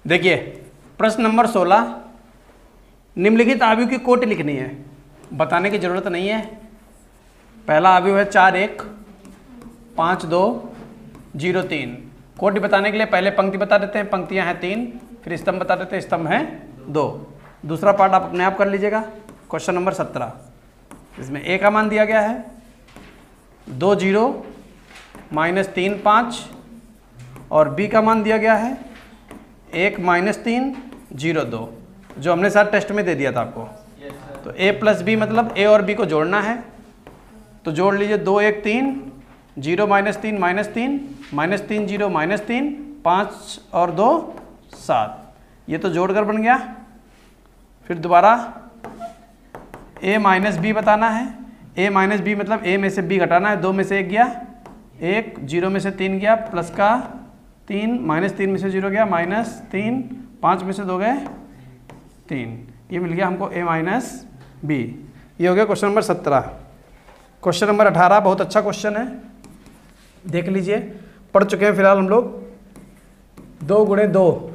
देखिए प्रश्न नंबर 16, निम्नलिखित आव्यूह की कोटि लिखनी है। बताने की जरूरत नहीं है। पहला आव्यूह है 4 1 5 2 0 3। कोटि बताने के लिए पहले पंक्ति बता देते हैं, पंक्तियां हैं 3, फिर स्तंभ बता देते हैं, स्तंभ हैं 2। दूसरा पार्ट आप अपने आप कर लीजिएगा। क्वेश्चन नंबर 17, इसमें ए का मान दिया गया है 2 0 -3 5 और बी का मान दिया गया है 1 -3 0 2, जो हमने साथ टेस्ट में दे दिया था आपको। तो a प्लस बी मतलब a और b को जोड़ना है, तो जोड़ लीजिए 2 1 3 0 -3 -3 -3 0 -3 5 और 2 7, ये तो जोड़कर बन गया। फिर दोबारा a माइनस बी बताना है। a माइनस बी मतलब a में से b घटाना है, 2 में से 1 गया 1, 0 में से 3 गया, प्लस का 3, -3 में से 0 गया -3, 5 में से 2 गए 3, ये मिल गया हमको a माइनस बी। ये हो गया क्वेश्चन नंबर 17। क्वेश्चन नंबर 18 बहुत अच्छा क्वेश्चन है, देख लीजिए। पढ़ चुके हैं फिलहाल हम लोग। 2 गुणे 2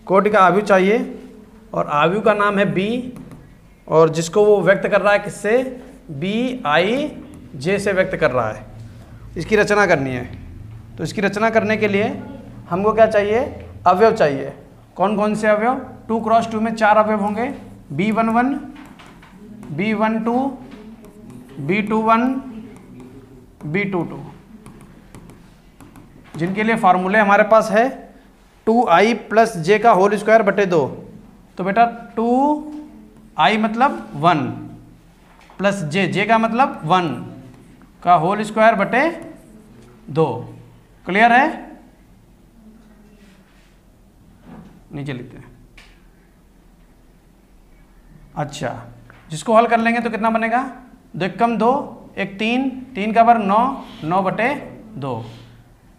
कोटि का आव्यूह चाहिए और आव्यूह का नाम है b, और जिसको वो व्यक्त कर रहा है किससे, bij से व्यक्त कर रहा है। इसकी रचना करनी है। तो इसकी रचना करने के लिए हमको क्या चाहिए, अवयव चाहिए। कौन कौन से अवयव, 2 क्रॉस 2 में 4 अवयव होंगे, b11 b12 b21 b22, जिनके लिए फार्मूले हमारे पास है 2i प्लस जे का होल स्क्वायर बटे 2। तो बेटा 2i मतलब 1 प्लस जे का मतलब 1 का होल स्क्वायर बटे 2। क्लियर है? नीचे लिखते हैं। अच्छा, जिसको हल कर लेंगे तो कितना बनेगा, 2 कम 2 1 3, 3 का वर्ग 9, 9 बटे 2।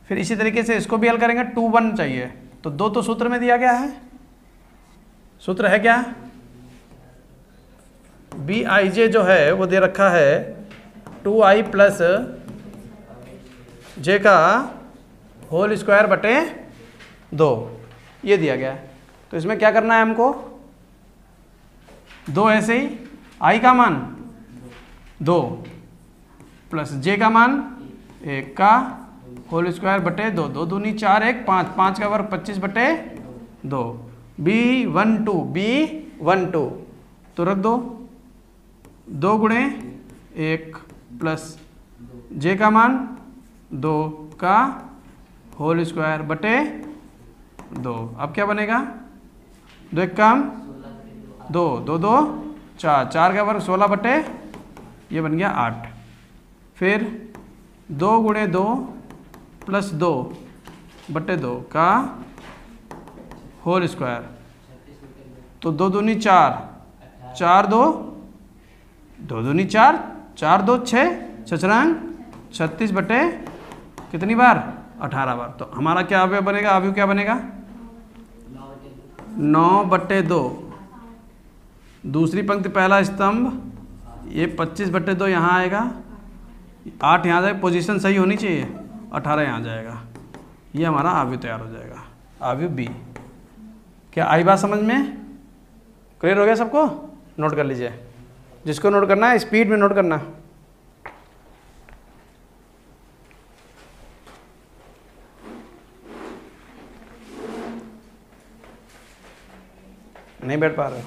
फिर इसी तरीके से इसको भी हल करेंगे, 2 1 चाहिए, तो 2 तो सूत्र में दिया गया है। सूत्र है क्या, bij जो है वो दे रखा है 2i प्लस जे का होल स्क्वायर बटे 2, ये दिया गया है। तो इसमें क्या करना है हमको, 2 ऐसे ही, i का मान 2 प्लस जे का मान 1 का होल स्क्वायर बटे 2, 2 दूनी 4 1 5, 5 का वर्ग 25 बटे 2, b12 तो रख दो, 2 गुणे 1 प्लस जे का मान 2 का होल स्क्वायर बटे 2। अब क्या बनेगा, 2 1 कम 2, 2 2 4, 4 का वर्ग 16 बटे, ये बन गया 8। फिर 2 गुणे 2 प्लस 2 बटे 2 का होल स्क्वायर, तो 2 दूनी 4, 4 2 2 दूनी 4, 4 2 6, 36 बटे कितनी बार, 18 बार। तो हमारा क्या अवयव बनेगा, अवयव क्या बनेगा, 9 बटे 2। दूसरी पंक्ति पहला स्तंभ, ये 25 बटे 2 यहाँ आएगा, 8 यहाँ जाएगा, पोजीशन सही होनी चाहिए, 18 यहाँ जाएगा। ये हमारा अवयव तैयार हो जाएगा, अवयव बी। क्या आई बात समझ में, क्लियर हो गया सबको? नोट कर लीजिए, जिसको नोट करना है स्पीड में नोट करना। नहीं बैठ पा रहे हो?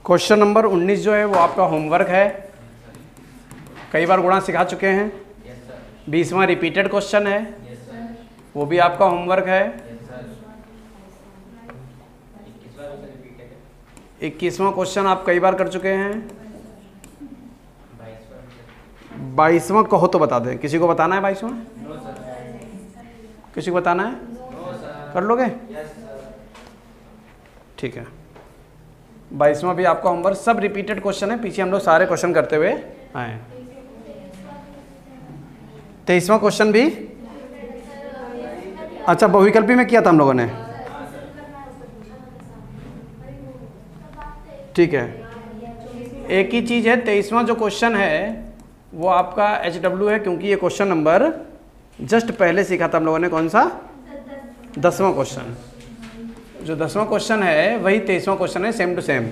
क्वेश्चन नंबर 19 जो है वो आपका होमवर्क है। कई बार गुणा सिखा चुके हैं। 20वां रिपीटेड क्वेश्चन है, वो भी आपका होमवर्क है। 21वां क्वेश्चन आप कई बार कर चुके हैं। 22वां कहो तो बता दें। किसी को बताना है 22वां? किसी को बताना है? कर लोगे? ठीक है। 22वां भी आपका होमवर्क, सब रिपीटेड क्वेश्चन है। पीछे हम लोग सारे क्वेश्चन करते हुए आए। 23वां क्वेश्चन भी अच्छा बहुविकल्पी में किया था हम लोगों ने। ठीक है, एक ही चीज़ है। 23वां जो क्वेश्चन है वो आपका HW है, क्योंकि ये क्वेश्चन नंबर जस्ट पहले सीखा था हम लोगों ने। कौन सा? 10वां क्वेश्चन। जो 10वां क्वेश्चन है वही 23वां क्वेश्चन है, सेम टू सेम।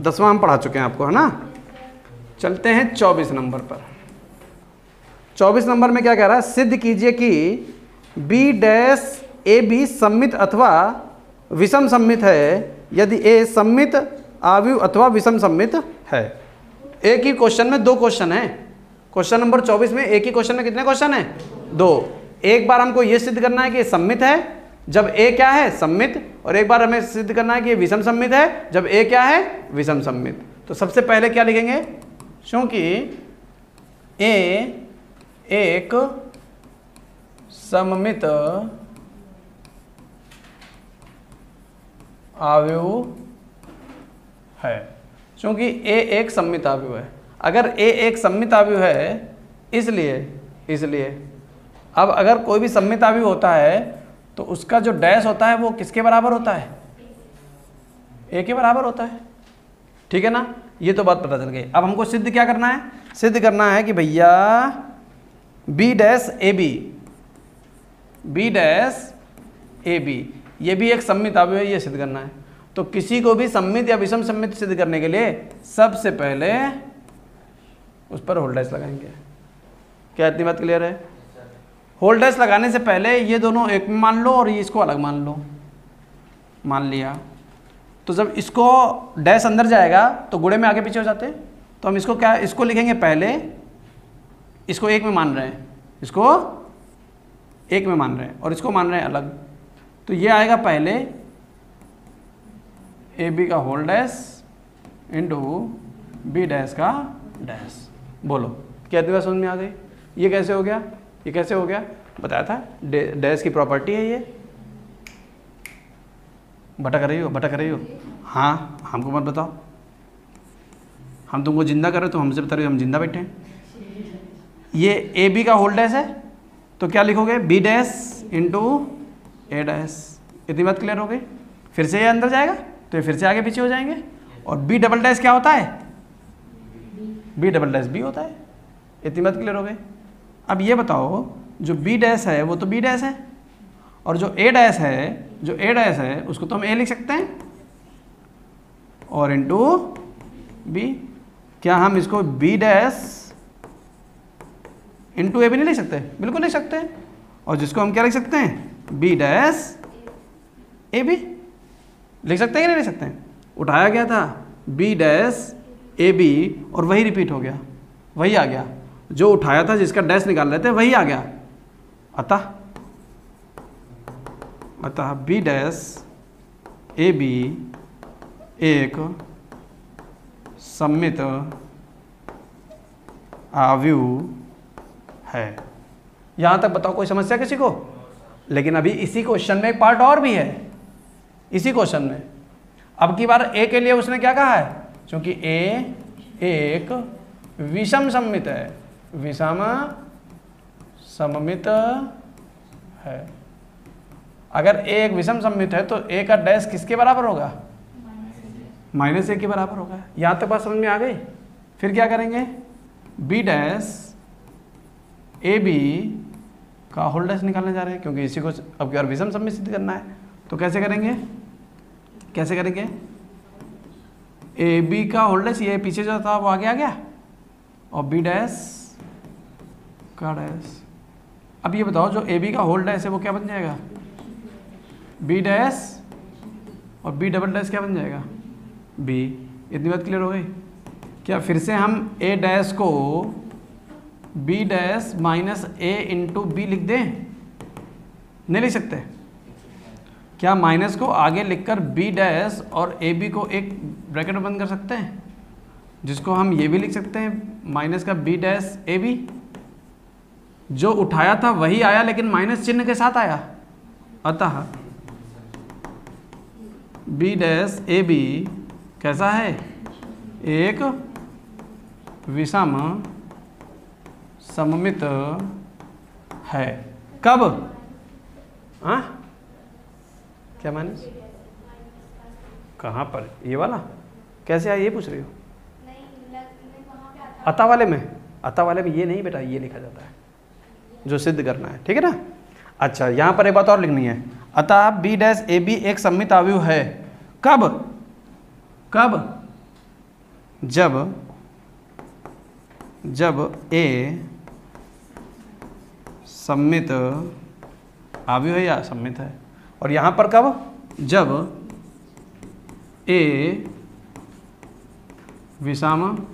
10वां हम पढ़ा चुके हैं आपको, है ना। चलते हैं 24 नंबर पर। 24 नंबर में क्या कह रहा है? सिद्ध कीजिए कि बी डैश ए बी सममित अथवा विषम सममित है यदि ए सममित आव्यूह अथवा विषम सममित है। एक ही क्वेश्चन में दो क्वेश्चन है। क्वेश्चन नंबर 24 में एक ही क्वेश्चन में कितने क्वेश्चन है? दो। एक बार हमको ये सिद्ध करना है कि सममित है जब ए क्या है? सममित। और एक बार हमें सिद्ध करना है कि विषम सममित है जब ए क्या है? विषम सममित। तो सबसे पहले क्या लिखेंगे? क्योंकि ए एक सममित आव्यूह है। क्योंकि ए एक सममित आव्यूह है। अगर ए एक सममित आव्यूह है इसलिए अब अगर कोई भी सममित आव्यूह होता है तो उसका जो डैश होता है वो किसके बराबर होता है? ए के बराबर होता है। ठीक है ना, ये तो बात पता चल गई। अब हमको सिद्ध क्या करना है? सिद्ध करना है कि भैया बी डैश ए बी ये भी एक सममित आव्यूह है, ये सिद्ध करना है। तो किसी को भी सममित या विषम सममित सिद्ध करने के लिए सबसे पहले उस पर होल्ड डैश लगाएंगे। क्या इतनी बात क्लियर है? होल्ड डैश लगाने से पहले ये दोनों एक में मान लो और ये इसको अलग मान लो। मान लिया तो जब इसको डैश अंदर जाएगा तो गुणे में आगे पीछे हो जाते हैं। तो हम इसको लिखेंगे पहले, इसको एक में मान रहे हैं, इसको एक में मान रहे हैं और इसको मान रहे हैं अलग। तो ये आएगा पहले ए बी का whole dash into B dash का डैश। बोलो क्या इतनी बात समझ में आ गई? ये कैसे हो गया? ये कैसे हो गया? बताया था डैश की प्रॉपर्टी है ये। भटक रही हो? हाँ, हमको मत बताओ। हम तुमको जिंदा कर रहे हो तो हमसे बता रहे हो हम जिंदा बैठे हैं। ये ए बी का होल डैश है तो क्या लिखोगे? बी डैश इंटू ए डैश। इतनी बात क्लियर हो गई? फिर से ये अंदर जाएगा तो ये फिर से आगे पीछे हो जाएंगे। और बी डबल डैश क्या होता है? बी डबल डैश बी होता है। इतनी बात क्लियर हो गई? अब ये बताओ, जो बी डैश है वो तो बी डैश है और जो ए डैश है उसको तो हम ए लिख सकते हैं और इंटू बी। क्या हम इसको बी डैश इंटू ए भी नहीं लिख सकते? बिल्कुल लिख सकते हैं। और जिसको हम क्या लिख सकते हैं? बी डैश ए बी लिख सकते हैं कि नहीं लिख सकते हैं? उठाया गया था बी डैश ए बी और वही रिपीट हो गया, वही आ गया। जो उठाया था जिसका डैश निकाल रहे थे वही आ गया। अतः बी डैश ए बी एक सममित आव्यूह है। यहाँ तक बताओ कोई समस्या किसी को? लेकिन अभी इसी क्वेश्चन में एक पार्ट और भी है। इसी क्वेश्चन में अब की बार ए के लिए उसने क्या कहा है? क्योंकि ए एक विषम सममित है, विषम सममित है। अगर ए एक विषम सममित है तो ए का डैश किसके बराबर होगा? माइनस ए के बराबर होगा। यहाँ तक बात समझ में आ गई? फिर क्या करेंगे? बी डैश ए बी का होल डैश निकालने जा रहे हैं, क्योंकि इसी को अब की बार विषम सममित सिद्ध करना है। तो कैसे करेंगे? ए बी का होल डैश, ये पीछे जो था वो आगे आ गया और बी डैश का डैश। अब ये बताओ, जो ए बी का होल डैश है वो क्या बन जाएगा? बी डैश और बी डबल डैश क्या बन जाएगा? बी। इतनी बात क्लियर हो गई? क्या फिर से हम ए डैश को बी डैश माइनस ए इंटू बी लिख दें? नहीं लिख सकते? क्या माइनस को आगे लिखकर बी डैश और ए बी को एक ब्रैकेट में बंद कर सकते हैं, जिसको हम ये भी लिख सकते हैं माइनस का बी डैश ए बी? जो उठाया था वही आया, लेकिन माइनस चिन्ह के साथ आया। अतः बी डैश ए बी कैसा है? एक विषम सममित है। कब? हाँ, क्या माइनस? कहाँ पर? ये वाला कैसे आया, ये पूछ रही हो? अतः वाले में? अतः वाले में ये नहीं बेटा, ये लिखा जाता है जो सिद्ध करना है, ठीक है ना। अच्छा, यहाँ पर एक बात और लिखनी है। अतः बी डैश ए बी एक सममित अवयव है। कब? कब? जब ए सममित अवयव है या सममित है। और यहाँ पर कब? जब ए विषम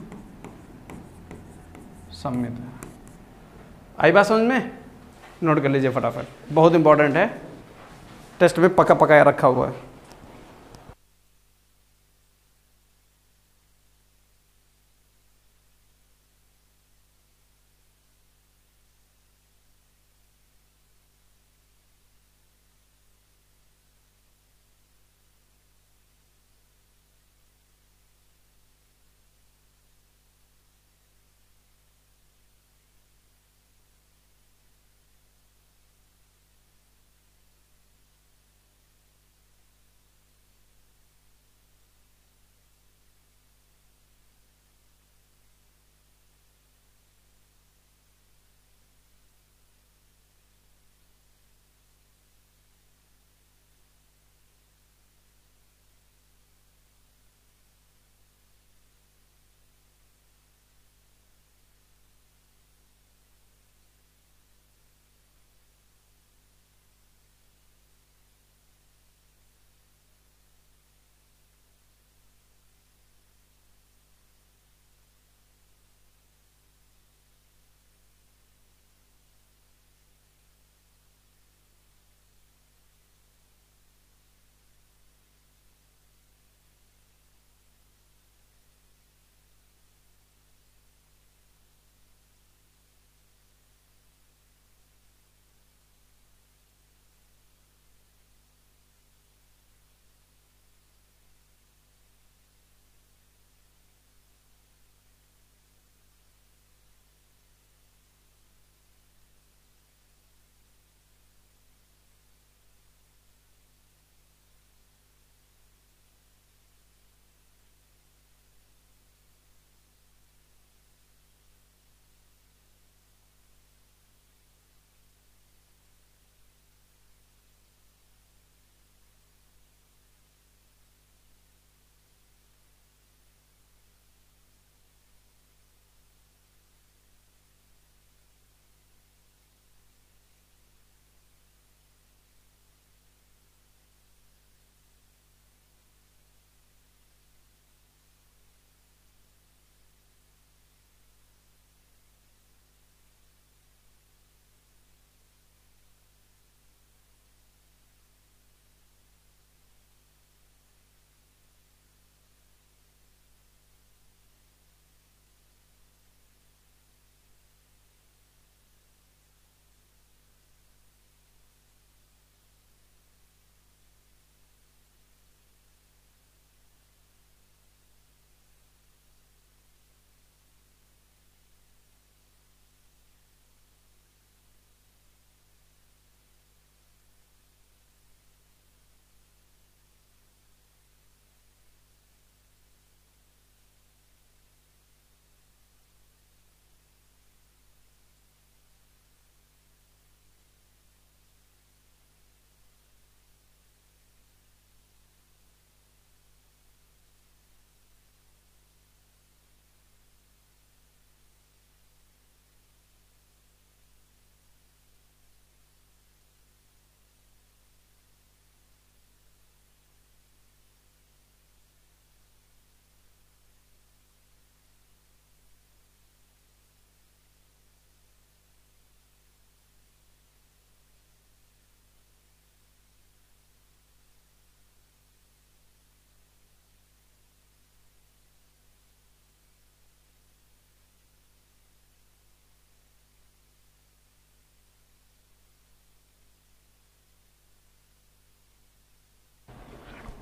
सममित है। आई बात समझ में? नोट कर लीजिए फटाफट, बहुत इंपॉर्टेंट है, टेस्ट में पका पकाया रखा हुआ है।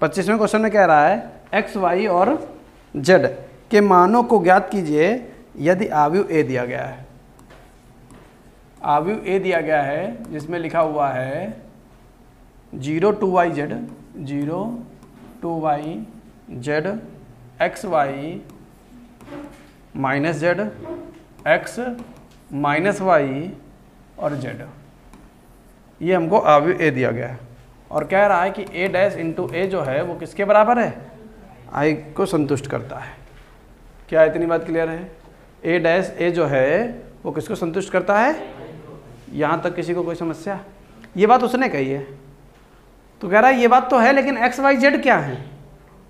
25वें क्वेश्चन में कह रहा है एक्स वाई और जेड के मानों को ज्ञात कीजिए यदि आव्यूह ए दिया गया है। आव्यूह ए दिया गया है जिसमें लिखा हुआ है 0 2 y z 0 2 y z X Y minus Z X minus Y और जेड, ये हमको आव्यूह ए दिया गया है और कह रहा है कि ए डैश इंटू ए जो है वो किसके बराबर है, आई को संतुष्ट करता है। क्या इतनी बात क्लियर है? ए डैश ए जो है वो किसको संतुष्ट करता है? यहाँ तक किसी को कोई समस्या? ये बात उसने कही है तो कह रहा है ये बात तो है लेकिन एक्स वाई जेड क्या है,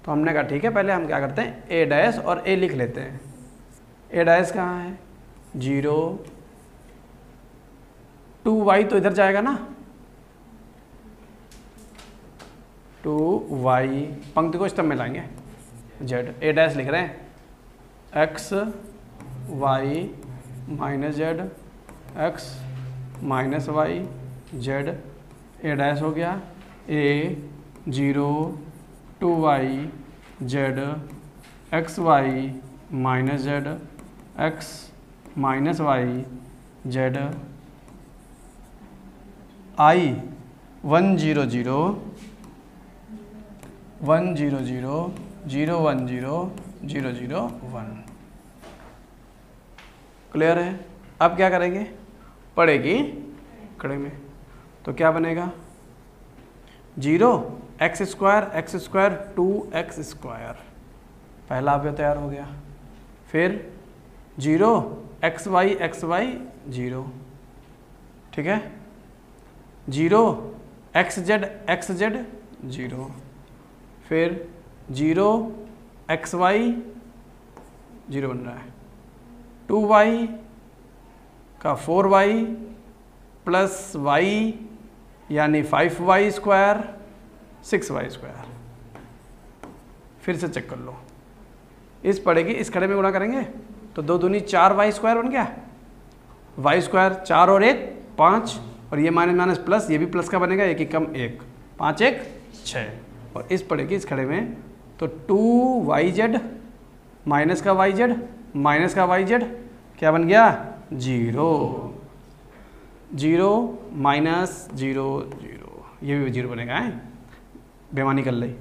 तो हमने कहा ठीक है पहले हम क्या करते हैं ए डैश और ए लिख लेते हैं। ए डैश कहाँ है? 0 2 y तो इधर जाएगा ना, 2 y पंक्ति को स्तंभ में लाएंगे, z ए डैश लिख रहे हैं x y minus Z X minus Y Z, A dash हो गया a 0 2 y Z X Y minus Z X minus Y Z I 1 0 0 1 0 0 0 1 0 0 0 1। Clear है? अब क्या करेंगे? पड़ेगी कड़े में, तो क्या बनेगा 0 एक्स स्क्वायर 2 एक्स स्क्वायर, पहला अवयव तैयार हो गया। फिर 0 एक्स वाई 0, ठीक है, 0 एक्स जेड 0, फिर 0 एक्स वाई 0 बन रहा है, 2y का 4y प्लस y यानी 5y स्क्वायर 6y स्क्वायर। फिर से चेक कर लो, इस पड़ेगी इस खड़े में गुणा करेंगे तो 2 दूनी 4y स्क्वायर बन गया, y स्क्वायर 4 और 1 5 और ये माइनस माइनस प्लस, ये भी प्लस का बनेगा, 1 कम 1 5 1 6 और इस पड़ेगी इस खड़े में तो 2yz माइनस का yz माइनस का yz क्या बन गया 0 0 माइनस 0 0, ये भी 0 बनेगा है, बेमानी कर ली।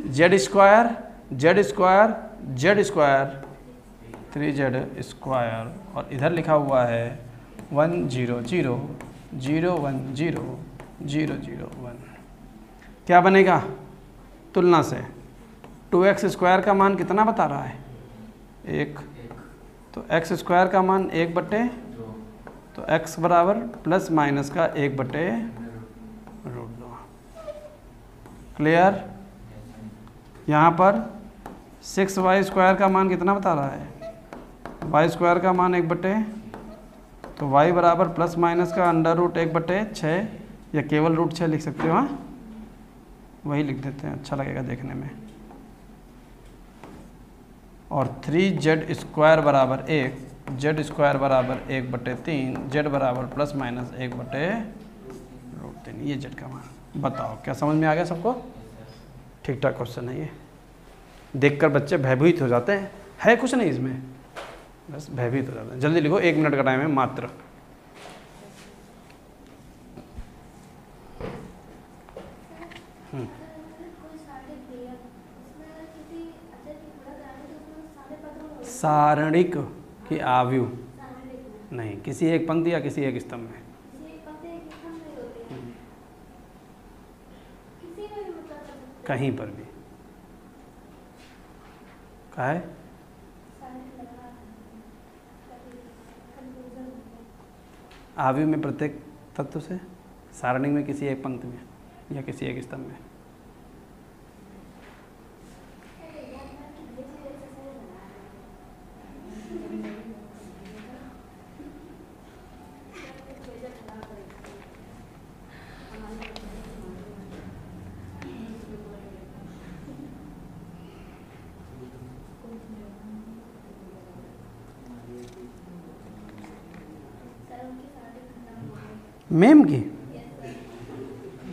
जेड स्क्वायर 3z स्क्वायर और इधर लिखा हुआ है 1 0 0 0 1 0 0 0 1। क्या बनेगा? तुलना से 2x स्क्वायर का मान कितना बता रहा है 1, तो x स्क्वायर का मान 1 बटे, तो x बराबर प्लस माइनस का 1 बटे √2। क्लियर? यहाँ पर 6y स्क्वायर का मान कितना बता रहा है, y स्क्वायर का मान 1 बटे, तो y बराबर प्लस माइनस का √1 बटे 6 या केवल √6 लिख सकते हो, हाँ वही लिख देते हैं, अच्छा लगेगा देखने में। और 3z स्क्वायर बराबर 1, z स्क्वायर बराबर 1 बटे 3, z बराबर प्लस माइनस 1 बटे √3, ये z का मान। बताओ क्या समझ में आ गया सबको? ठीक ठाक क्वेश्चन है ये, देखकर बच्चे भयभीत हो जाते हैं, है कुछ नहीं इसमें, बस भयभीत हो जाते हैं। जल्दी लिखो, 1 मिनट का टाइम है मात्र। सारणिक की आव्यूह नहीं, किसी एक पंक्ति या किसी एक स्तंभ में, कहीं पर भी। क्या है? आव्यूह में प्रत्येक तत्व से, सारणिक में किसी एक पंक्ति में या किसी एक स्तंभ में। मैम की,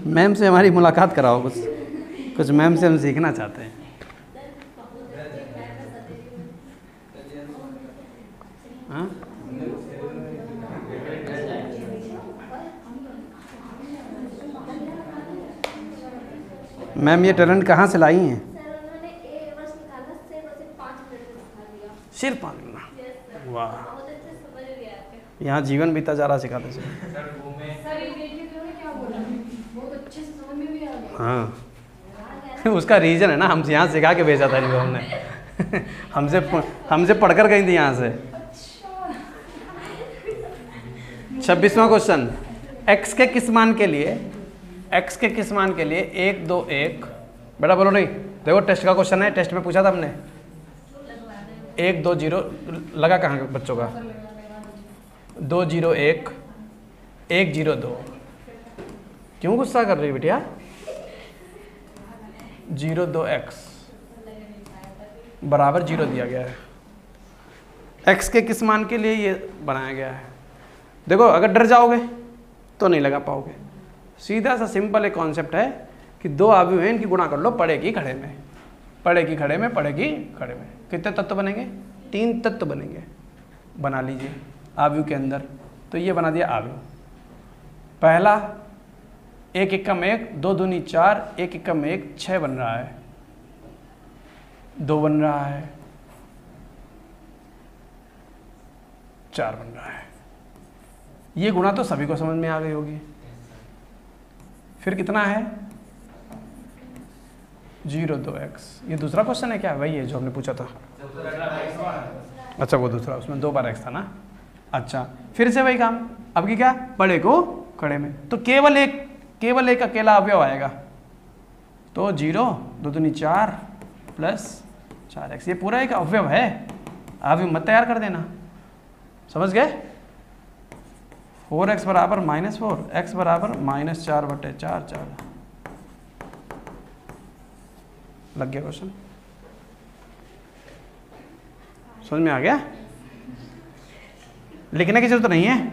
मैम से हमारी मुलाकात कराओ, कुछ कुछ मैम से हम सीखना चाहते हैं। हाँ मैम ये टैलेंट कहाँ से लाई हैं? सिर्फ 5 मिनट। वाह, यहाँ जीवन बीता जा रहा सिखाते से। हाँ उसका रीज़न है ना, हमसे यहाँ सिखा के भेजा था इनको हमने हमसे पढ़कर गई थी यहाँ से। 26वां क्वेश्चन, x के किस मान के लिए 1 2 1, बेटा बोलो नहीं, देखो टेस्ट का क्वेश्चन है, टेस्ट में पूछा था हमने। 1 2 0 लगा कहाँ बच्चों का? 2 0 1 1 0 2। क्यों गुस्सा कर रही बिटिया? 0 2 x बराबर 0 दिया गया है। x के किस मान के लिए ये बनाया गया है? देखो अगर डर जाओगे तो नहीं लगा पाओगे। सीधा सा सिंपल एक कॉन्सेप्ट है कि 2 अवयव हैं, इनकी गुणा कर लो पड़े की खड़े में, पड़े की खड़े में, पड़े की खड़े में। कितने तत्व बनेंगे? 3 तत्व बनेंगे। बना लीजिए अवयव के अंदर। तो ये बना दिया अवयव। पहला 1 एकम 1 2 दूनी 4, 1 एकम 1 6 बन रहा है, 2 बन रहा है, 4 बन रहा है। ये गुणा तो सभी को समझ में आ गई होगी। फिर कितना है? 0 2 x। ये दूसरा क्वेश्चन है क्या? वही है जो हमने पूछा था। अच्छा वो दूसरा, उसमें 2 बार x था ना। अच्छा फिर से वही काम। अब की क्या? बड़े को खड़े में। तो केवल एक अकेला अवयव आएगा। तो 0 2 दूनी 4 प्लस 4x। ये पूरा एक अवयव है, अवयव मत तैयार कर देना। समझ गए? 4x बराबर -4, x बराबर -4/4 4। लग गया क्वेश्चन? समझ में आ गया? लिखने की जरूरत नहीं है।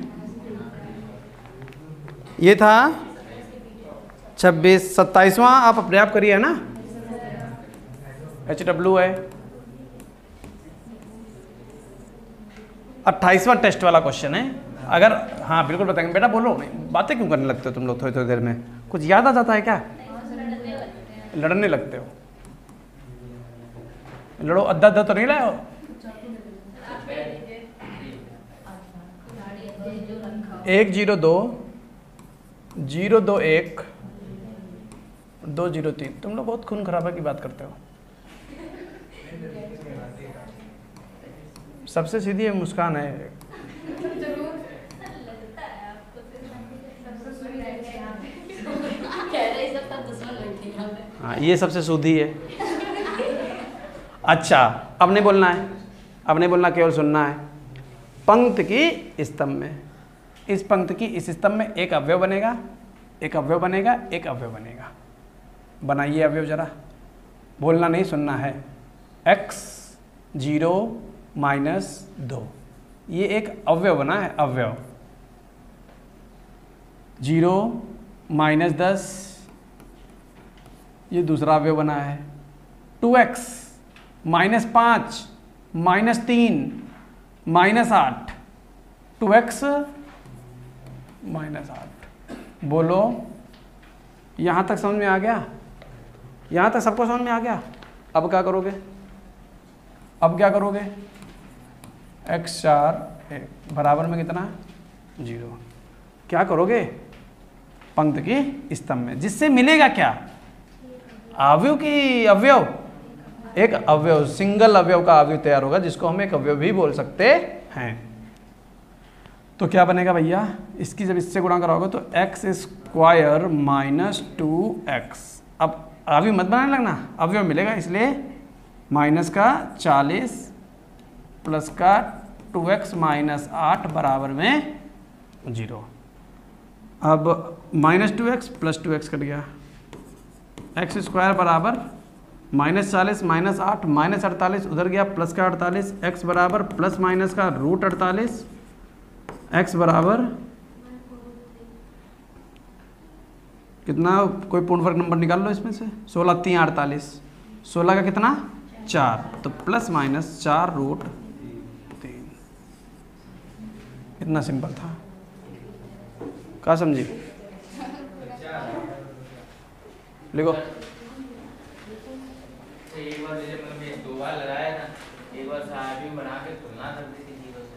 ये था 26। 27वां आप अपने आप करिए, है ना? HW है। 28वां टेस्ट वाला क्वेश्चन है। अगर हाँ बिल्कुल बताएंगे। बेटा बोलो, नहीं बातें क्यों करने लगते हो तुम लोग? थोड़ी थोड़ी देर में कुछ याद आ जाता है क्या? लड़ने लगते हो। लड़ो, अद्धा अद्धा तो नहीं लाए हो? एक 0 2 0 2 1 2 0 3। तुम लोग बहुत खून खराबा की बात करते हो। सबसे सीधी मुस्कान है। हाँ ये सबसे सूधी है। अच्छा अब नहीं बोलना है, अब नहीं बोलना, केवल सुनना है। पंक्ति की स्तंभ में, इस पंक्ति की इस स्तंभ में एक अवयव बनेगा, एक अवयव बनेगा, एक अवयव बनेगा। बनाइए अवयव जरा, बोलना नहीं सुनना है। x 0 -2, ये एक अवयव बना है, अवयव। 0 -10, ये दूसरा अवयव बना है। 2x -5 -3 -8, 2x -8। बोलो यहाँ तक समझ में आ गया? यहाँ तक सबको समझ में आ गया? अब क्या करोगे? अब क्या करोगे? x 4 बराबर में कितना? 0। क्या करोगे? पंक्ति की स्तंभ में, जिससे मिलेगा क्या? अवयव की अवयव, एक अवयव, सिंगल अवयव का अवयव तैयार होगा, जिसको हम एक अवयव भी बोल सकते हैं। तो क्या बनेगा भैया? इसकी जब इससे गुणा कराओगे तो x² -2x। अब अवयव मत बनाने लगना, अवयव मिलेगा, इसलिए -40 प्लस का 2x -8 बराबर में 0। अब -2x प्लस 2x कट गया। x² बराबर -40 -8 -48 उधर गया, प्लस का 48, x बराबर प्लस माइनस का √48, x बराबर कितना, कोई पूर्ण वर्ग नंबर निकाल लो इसमें से। 16 3 48, 16 का कितना 4, तो प्लस माइनस 4√3। इतना सिंपल था, क्या समझी? लिखो। एक बार जैसे मैंने 2 बार लगाया ना, एक बार साहब बना के तुलना कर दी थी 0 से।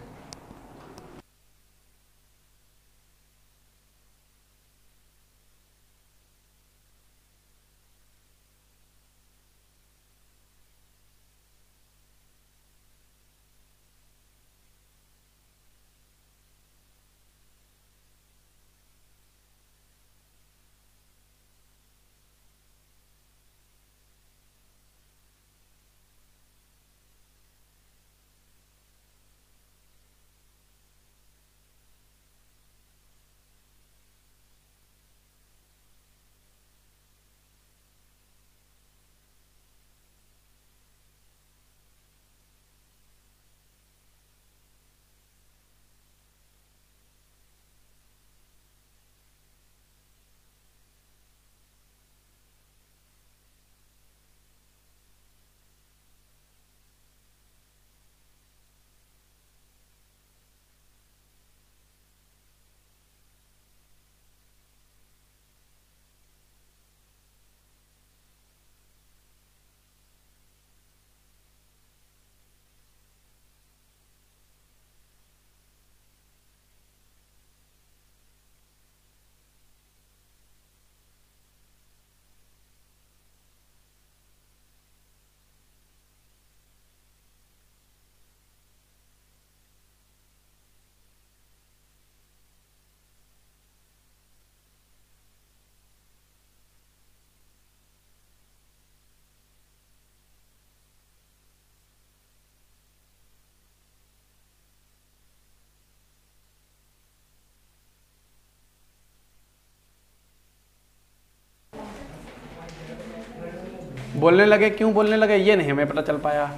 बोलने लगे, क्यों बोलने लगे ये नहीं हमें पता चल पाया।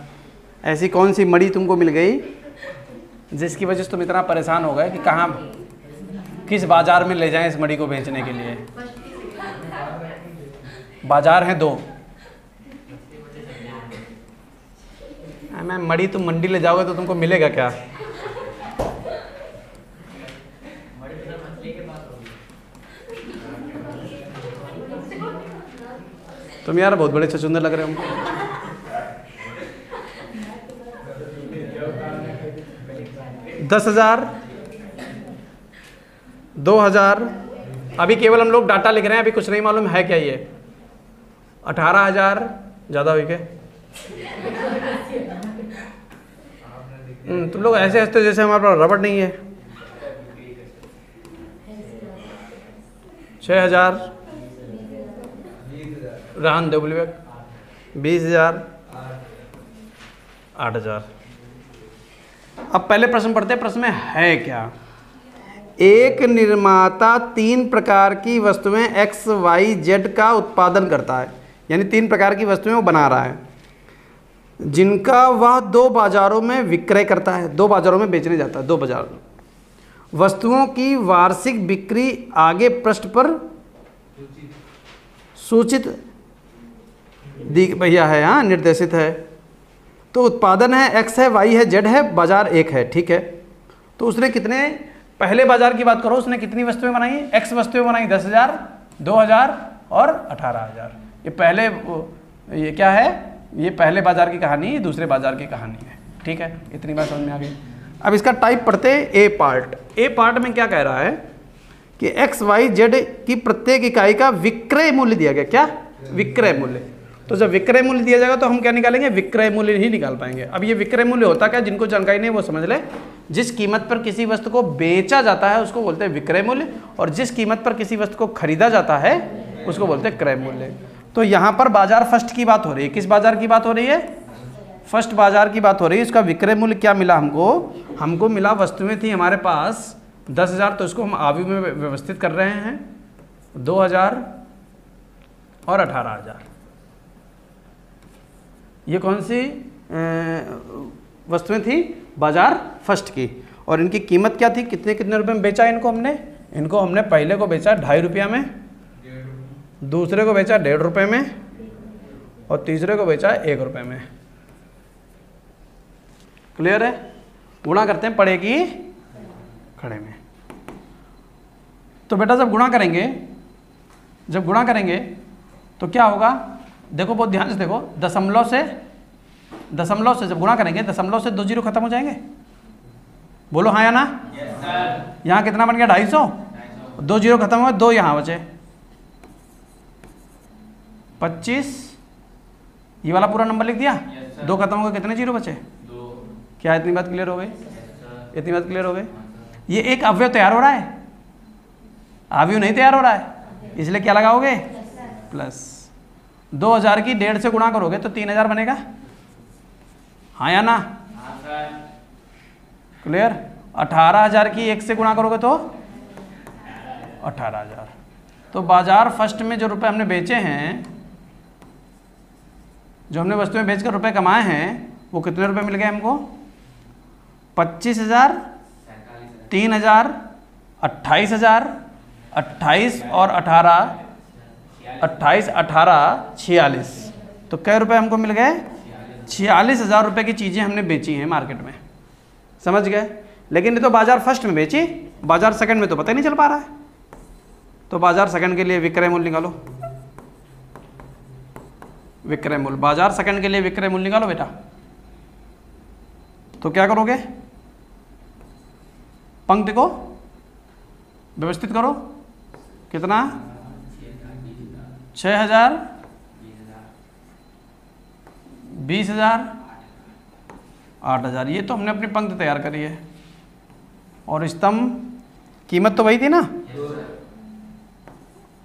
ऐसी कौन सी मड़ी तुमको मिल गई जिसकी वजह से तुम इतना परेशान हो गए कि कहाँ, किस बाजार में ले जाएं इस मड़ी को बेचने के लिए? बाजार हैं 2। मैं मड़ी, तुम मंडी ले जाओगे तो तुमको मिलेगा क्या? तुम यार बहुत बड़े छछूंदर लग रहे हो हमको। दस 10,000, 2,000, अभी केवल हम लोग डाटा लिख रहे हैं, अभी कुछ नहीं मालूम है क्या ये। 18,000 ज़्यादा हुई क्या? तुम लोग ऐसे हंसते जैसे हमारे पास रबड़ नहीं है। 6,000, रहन दो विवेक। 20,000, 8,000। अब पहले प्रश्न पढ़ते हैं, प्रश्न में है क्या। एक निर्माता 3 प्रकार की वस्तुएं एक्स वाई जेड का उत्पादन करता है, यानी 3 प्रकार की वस्तुएं वो बना रहा है, जिनका वह 2 बाजारों में विक्रय करता है, 2 बाजारों में बेचने जाता है, 2 बाजार। वस्तुओं की वार्षिक बिक्री आगे पृष्ठ पर सूचित भैया है, हाँ निर्देशित है। तो उत्पादन है एक्स है, वाई है, जेड है, बाजार 1 है, ठीक है। तो उसने कितने, पहले बाजार की बात करो, उसने कितनी वस्तुएं बनाई? एक्स वस्तुएं बनाई 10,000, 2,000 और 18,000। ये पहले, ये क्या है, ये पहले बाजार की कहानी, दूसरे बाजार की कहानी है, ठीक है। इतनी बात समझ में आ गई। अब इसका टाइप पढ़ते हैं। ए पार्ट। ए पार्ट में क्या कह रहा है कि एक्स वाई जेड की प्रत्येक इकाई का विक्रय मूल्य दिया गया। क्या? विक्रय मूल्य। तो जब विक्रय मूल्य दिया जाएगा तो हम क्या निकालेंगे? विक्रय मूल्य ही निकाल पाएंगे। अब ये विक्रय मूल्य होता क्या, जिनको जानकारी नहीं वो समझ ले। जिस कीमत पर किसी वस्तु को बेचा जाता है उसको बोलते हैं विक्रय मूल्य, और जिस कीमत पर किसी वस्तु को खरीदा जाता है उसको बोलते हैं क्रय मूल्य। तो यहाँ पर बाजार फर्स्ट की बात हो रही है। किस बाजार की बात हो रही है? फर्स्ट बाजार की बात हो रही है। इसका विक्रय मूल्य क्या मिला हमको मिला, वस्तुएं थी हमारे पास 10,000, तो इसको हम आयु में व्यवस्थित कर रहे हैं 2,000 और 18,000। ये कौन सी वस्तुएं थी? बाजार फर्स्ट की। और इनकी कीमत क्या थी? कितने रुपए में बेचा इनको हमने? इनको हमने पहले को बेचा 2.5 रुपया में, दूसरे को बेचा 1.5 रुपये में और तीसरे को बेचा 1 रुपये में। क्लियर है? गुणा करते हैं पड़े की खड़े में। तो बेटा जब गुणा करेंगे तो क्या होगा, देखो बहुत ध्यान से देखो, दशमलव से जब गुणा करेंगे, दशमलव से 2 जीरो खत्म हो जाएंगे। बोलो हाँ या ना? यहाँ कितना बन गया 250, 2 जीरो खत्म हुआ, 2 यहाँ बचे 25, ये वाला पूरा नंबर लिख दिया। 2 खत्म हो गए, कितने जीरो बचे? 2। क्या इतनी बात क्लियर हो गई? इतनी बात क्लियर हो गई? ये एक अवयव तैयार हो रहा है, अवयव नहीं तैयार हो रहा है, इसलिए क्या लगाओगे? प्लस। 2000 की 1.5 से गुणा करोगे तो 3000 बनेगा। हाँ या ना? क्लियर? 18000 की 1 से गुणा करोगे तो 18000। तो बाजार फर्स्ट में जो रुपए हमने बेचे हैं, जो हमने वस्तुएं बेचकर रुपए कमाए हैं, वो कितने रुपए मिल गए हमको? 25,000, 3,000, 28,000, 28 और 18, 28, 18, 46। तो कै रुपए हमको मिल गए? 46,000 रुपये की चीज़ें हमने बेची हैं मार्केट में। समझ गए? लेकिन ये तो बाजार फर्स्ट में बेची, बाजार सेकंड में तो पता ही नहीं चल पा रहा है। तो बाजार सेकंड के लिए विक्रय मूल्य निकालो। विक्रय मूल्य, बाजार सेकंड के लिए विक्रय मूल्य निकालो बेटा। तो क्या करोगे? पंक्ति को व्यवस्थित करो। कितना? 6,000, 20,000, 8,000। ये तो हमने अपनी पंक्ति तैयार करी है। और स्तंभ कीमत तो वही थी ना,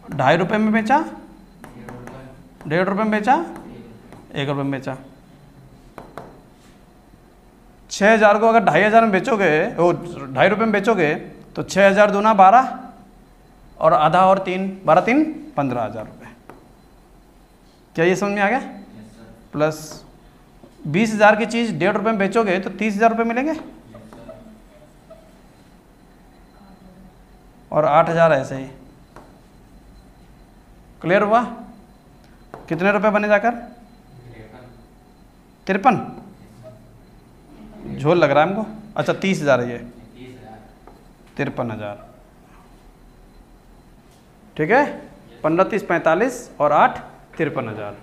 2.5 रुपये में बेचा, 1.5 रुपये में बेचा, 1 रुपये में बेचा। 6,000 को अगर 2,500 में बेचोगे, वो 2.5 रुपये में बेचोगे तो 6,000 दूना 12 और आधा और 3, 12 3 15,000 रुपये। क्या ये समझ में आ गया? प्लस 20,000 की चीज़ 1.5 रुपये में बेचोगे तो 30,000 रुपये मिलेंगे और 8,000 ऐसे ही। क्लियर हुआ? कितने रुपए बने जाकर? 53। झोल लग रहा है हमको। अच्छा 30,000 है ये, 53,000। ठीक है? 15 30 45 और 8 53,000।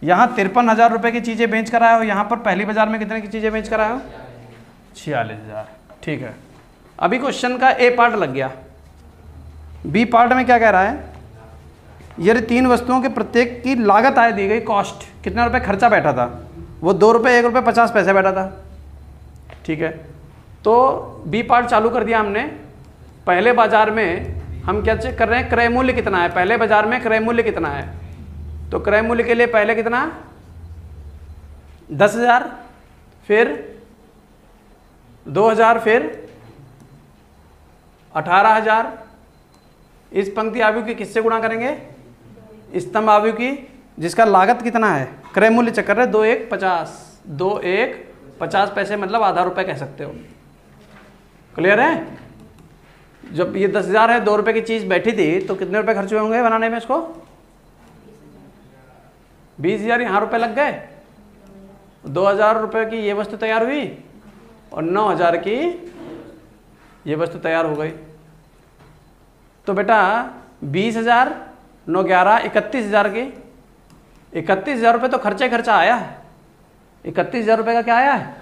यहाँ 53,000 रुपये की चीज़ें बेच कर आए हो। यहाँ पर पहली बाजार में कितने की चीज़ें बेच कर आए हो? 46,000। ठीक है, अभी क्वेश्चन का ए पार्ट लग गया। बी पार्ट में क्या कह रहा है? यदि 3 वस्तुओं के प्रत्येक की लागत आय दी गई, कॉस्ट, कितना रुपए खर्चा बैठा था? वो 2 रुपये 1 रुपये 50 पैसे बैठा था। ठीक है, तो बी पार्ट चालू कर दिया हमने। पहले बाजार में हम क्या चेक कर रहे हैं? क्रय मूल्य कितना है। पहले बाजार में क्रय मूल्य कितना है? तो क्रय मूल्य के लिए पहले कितना? 10,000, फिर 2,000, फिर 18,000। इस पंक्ति आयु की किससे गुणा करेंगे? स्तंभ आयु की, जिसका लागत कितना है? क्रय मूल्य चेक कर रहे हैं। 2 1 50, 2 1 50 पैसे, मतलब आधा रुपये कह सकते हो। क्लियर है? जब ये 10,000 है, 2 रुपये की चीज़ बैठी थी, तो कितने रुपए खर्च हुए होंगे बनाने में इसको? 20,000 यहाँ रुपये लग गए। 2,000 रुपये की ये वस्तु तैयार हुई और 9,000 की ये वस्तु तैयार हो गई। तो बेटा 20,000, 9 11 31,000 की, 31,000 रुपये तो खर्चा आया है। 31,000 रुपये का क्या आया है?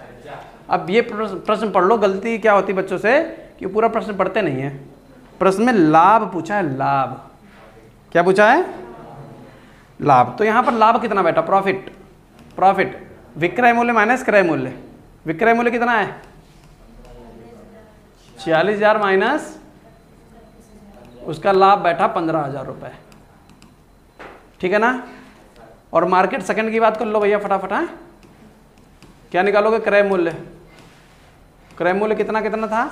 अब ये प्रश्न पढ़ लो। गलती क्या होती बच्चों से कि पूरा प्रश्न पढ़ते नहीं है। प्रश्न में लाभ पूछा है। लाभ क्या पूछा है? लाभ। तो यहाँ पर लाभ कितना बेटा? प्रॉफिट। प्रॉफिट विक्रय मूल्य माइनस क्रय मूल्य। विक्रय मूल्य कितना है? 46,000 माइनस उसका लाभ बैठा 15,000 रुपये। ठीक है ना? और मार्केट सेकंड की बात कर लो भैया फटाफट। है क्या निकालोगे? क्रय मूल्य। क्रय मूल्य कितना कितना था?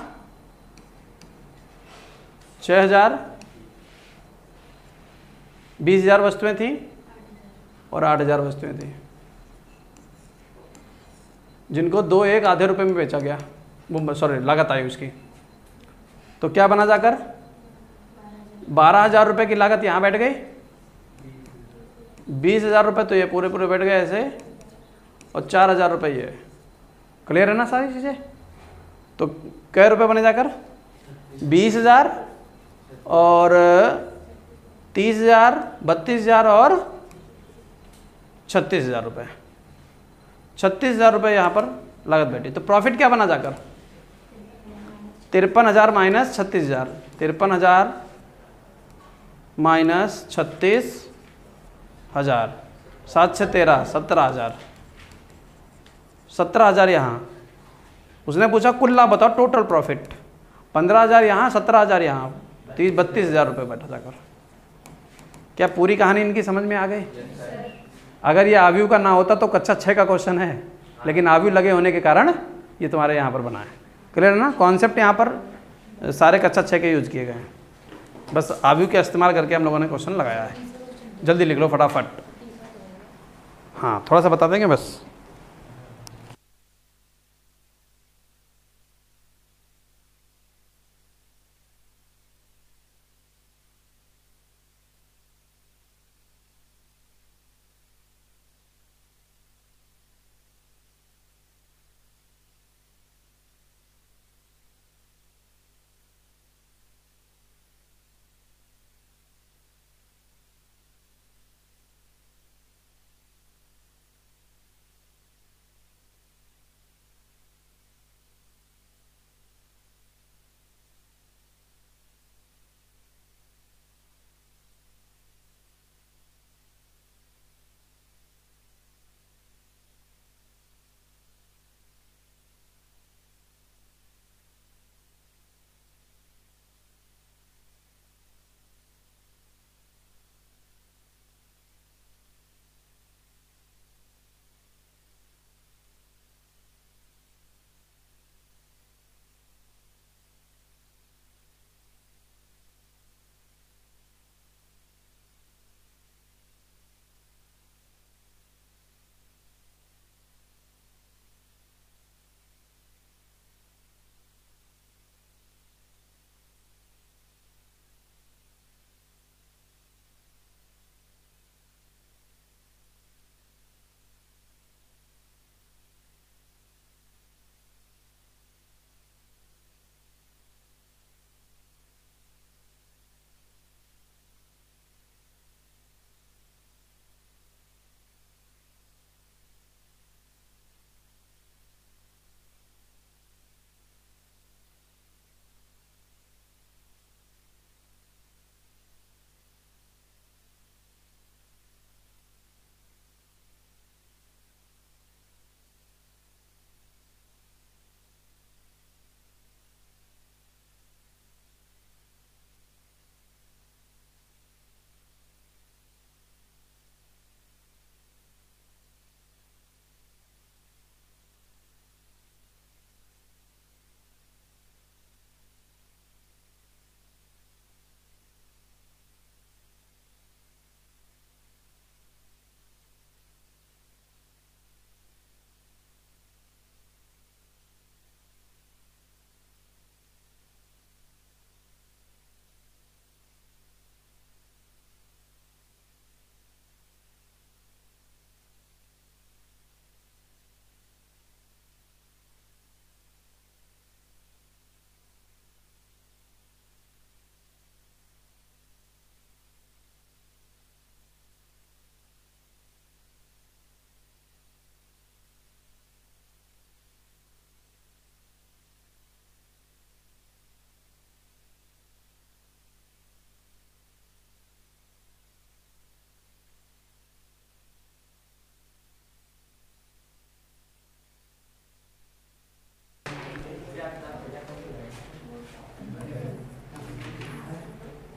6,000, 20,000 वस्तुएं थी और 8,000 वस्तुएं थी, जिनको 2 1 आधे रुपये में बेचा गया। वो सॉरी लागत आई उसकी। तो क्या बना जाकर? 12,000 रुपये की लागत यहाँ बैठ गई 20,000 रुपये तो ये पूरे पूरे बैठ गए ऐसे, और 4,000 रुपये ये। क्लियर है ना सारी चीज़ें? तो कै रुपये बने जाकर? 20,000 और 30,000, 32,000 और 36,000 रुपये। 36,000 रुपये यहाँ पर लागत बैठी। तो प्रॉफिट क्या बना जाकर? 53,000 माइनस 36,000। 53,000 माइनस 36,000, 7 से 13, 17,000। 17,000 यहाँ। उसने पूछा कुल लाभ बताओ, टोटल प्रॉफिट। 15,000 यहाँ, 17,000 यहाँ, 32,000 रुपये बैठा जाकर। क्या पूरी कहानी इनकी समझ में आ गई? अगर ये आव्यू का ना होता तो कक्षा 6 का क्वेश्चन है, लेकिन आव्यू लगे होने के कारण ये तुम्हारे यहाँ पर बना है। क्लियर है ना? कॉन्सेप्ट यहाँ पर सारे कक्षा 6 के यूज किए गए हैं, बस आव्यू का इस्तेमाल करके हम लोगों ने क्वेश्चन लगाया है। जल्दी लिख लो फटाफट। हाँ, थोड़ा सा बता देंगे बस।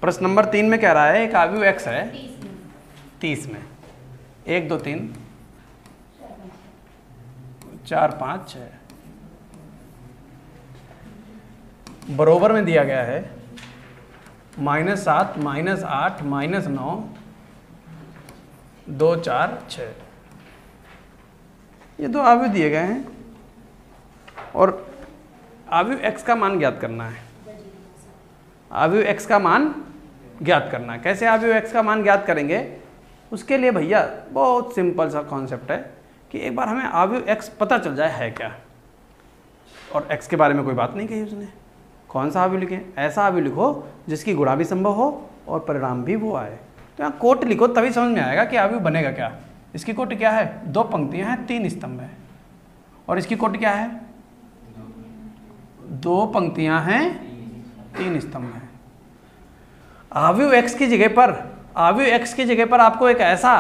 प्रश्न नंबर 3 में कह रहा है एक आव्यूह x है 30 में 1 2 3 4 5 6 बरोबर में दिया गया है -7 -8 -9 2 4 6। ये दो आव्यूह दिए गए हैं और आव्यूह x का मान ज्ञात करना है। आव्यूह x का मान ज्ञात करना है। कैसे आव्यूह x का मान ज्ञात करेंगे? उसके लिए भैया बहुत सिंपल सा कॉन्सेप्ट है कि एक बार हमें अवयव x पता चल जाए है क्या, और x के बारे में कोई बात नहीं कही उसने। कौन सा अवयव लिखें? ऐसा अवयव लिखो जिसकी गुणा भी संभव हो और परिणाम भी वो आए। तो यहाँ कोट लिखो तभी समझ में आएगा कि अवयव बनेगा क्या। इसकी कोट क्या है? 2 पंक्तियाँ हैं 3 स्तंभ है। और इसकी कोट क्या है? 2 पंक्तियाँ हैं 3 स्तंभ है। अवयव x की जगह पर, अवयव x की जगह पर आपको एक ऐसा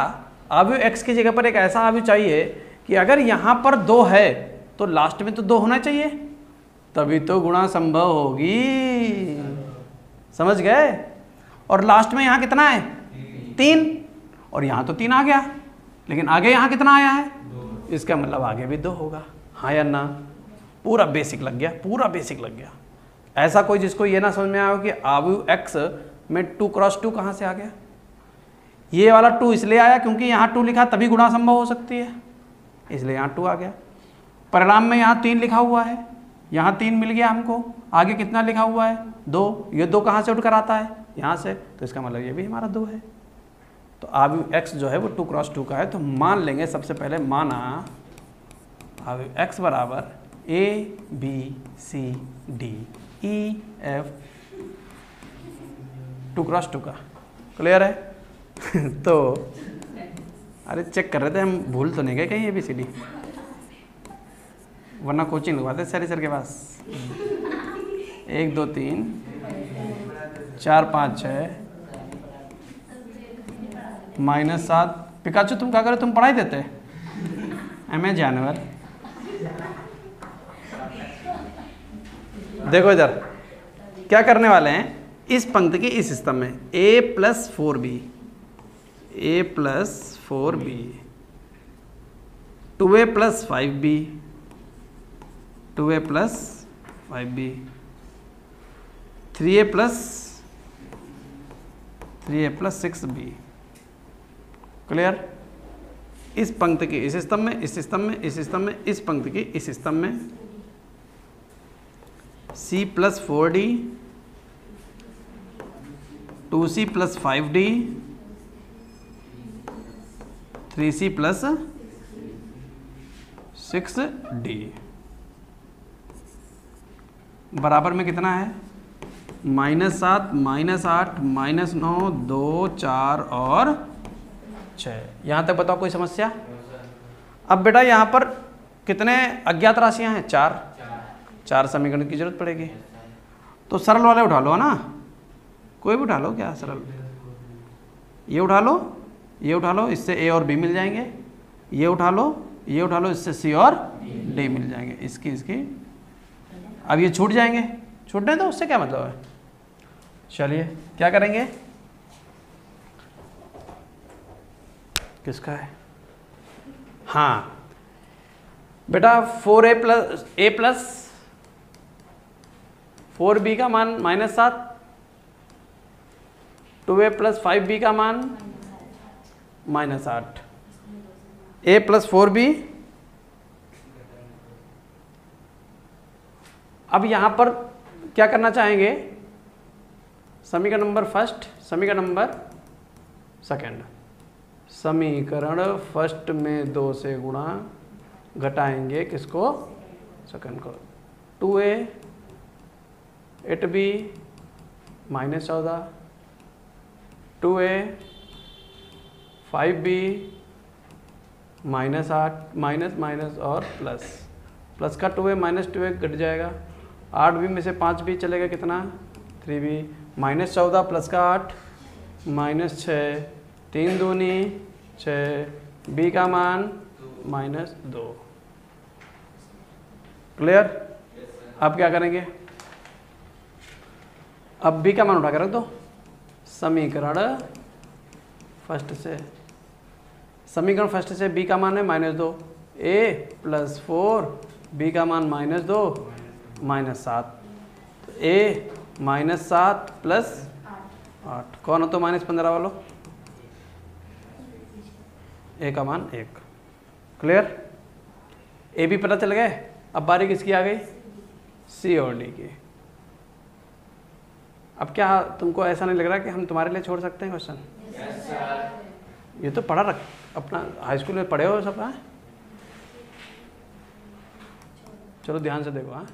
अवयव x की जगह पर एक ऐसा अवयव चाहिए कि अगर यहाँ पर 2 है तो लास्ट में तो 2 होना चाहिए, तभी तो गुणा संभव होगी। समझ गए? और लास्ट में यहाँ कितना है? 3, और यहाँ तो 3 आ गया, लेकिन आगे यहाँ कितना आया है? 2। इसका मतलब आगे भी 2 होगा। हाँ या ना? पूरा बेसिक लग गया, पूरा बेसिक लग गया। ऐसा कोई जिसको ये ना समझ में आया हो कि अवयव x में 2 क्रॉस 2 कहाँ से आ गया? ये वाला 2 इसलिए आया क्योंकि यहाँ 2 लिखा तभी गुणा संभव हो सकती है, इसलिए यहाँ 2 आ गया। परिणाम में यहाँ 3 लिखा हुआ है, यहाँ 3 मिल गया हमको। आगे कितना लिखा हुआ है? 2। ये 2 कहाँ से उठकर आता है? यहाँ से। तो इसका मतलब ये भी हमारा 2 है। तो अवयव x जो है वो 2 क्रॉस 2 का है। तो मान लेंगे सबसे पहले, माना अवयव x बराबर a b c d e f 2 cross 2 का। क्लियर है? तो अरे चेक कर रहे थे हम, भूल तो नहीं गए कहीं ABCD, वरना कोचिंग लगवाते सर के पास। 1 2 3 4 5 6 -7। पिकाचू तुम क्या करो? तुम पढ़ाई देते मैं जानवर। देखो इधर क्या करने वाले हैं, इस पंक्ति के इस स्तंभ में a + 4b, a + 4b, 2a + 5b, 2a + 5b, 3a + 6b। Clear? इस पंक्ति के इस स्तंभ में, इस स्तंभ में, इस स्तंभ में, इस पंक्ति के इस स्तंभ में c + 4d, 2c + 5d, 3c + 6d बराबर में कितना है? -7 -8 -9 2 4 और 6। यहाँ तक बताओ कोई समस्या? अब बेटा यहाँ पर कितने अज्ञात राशियाँ हैं? 4 समीकरण की जरूरत पड़ेगी। तो सरल वाले उठा लो, है ना? कोई भी उठा लो, क्या सरल? ये उठा लो, ये उठा लो, इससे a और b मिल जाएंगे। ये उठा लो, ये उठा लो, इससे c और d मिल जाएंगे। इसकी अब ये छूट जाएंगे, छूटने दो, उससे क्या मतलब है। चलिए क्या करेंगे? किसका है? हाँ बेटा 4a + 4b का मान -7, 2a + 5b का मान -8, a + 4b। अब यहाँ पर क्या करना चाहेंगे? समीकरण नंबर फर्स्ट, समीकरण नंबर सेकंड। समीकरण फर्स्ट में 2 से गुणा, घटाएंगे किसको? सेकंड को। 2a 8b -14, 2a 5b -8 minus और प्लस का 2a -2a घट जाएगा। 8b में से 5b चलेगा कितना? 3b -14 प्लस का 8 -6, 3 दूनी 6, b का मान -2। क्लियर? अब क्या करेंगे? अब b का मान उठा कर रख दो समीकरण फर्स्ट से। समीकरण फर्स्ट से b का मान है -2, a + 4 b का मान -2 -7, तो a -7 + 8 कौन हो? तो -15 वालों, a का मान 1। क्लियर? a भी पता चल गए। अब बारी किसकी आ गई? c और d की। अब क्या तुमको ऐसा नहीं लग रहा कि हम तुम्हारे लिए छोड़ सकते हैं क्वेश्चन? ये तो पढ़ा रख अपना हाई स्कूल में पढ़े हो सब। हाँ चलो ध्यान से देखो। हाँ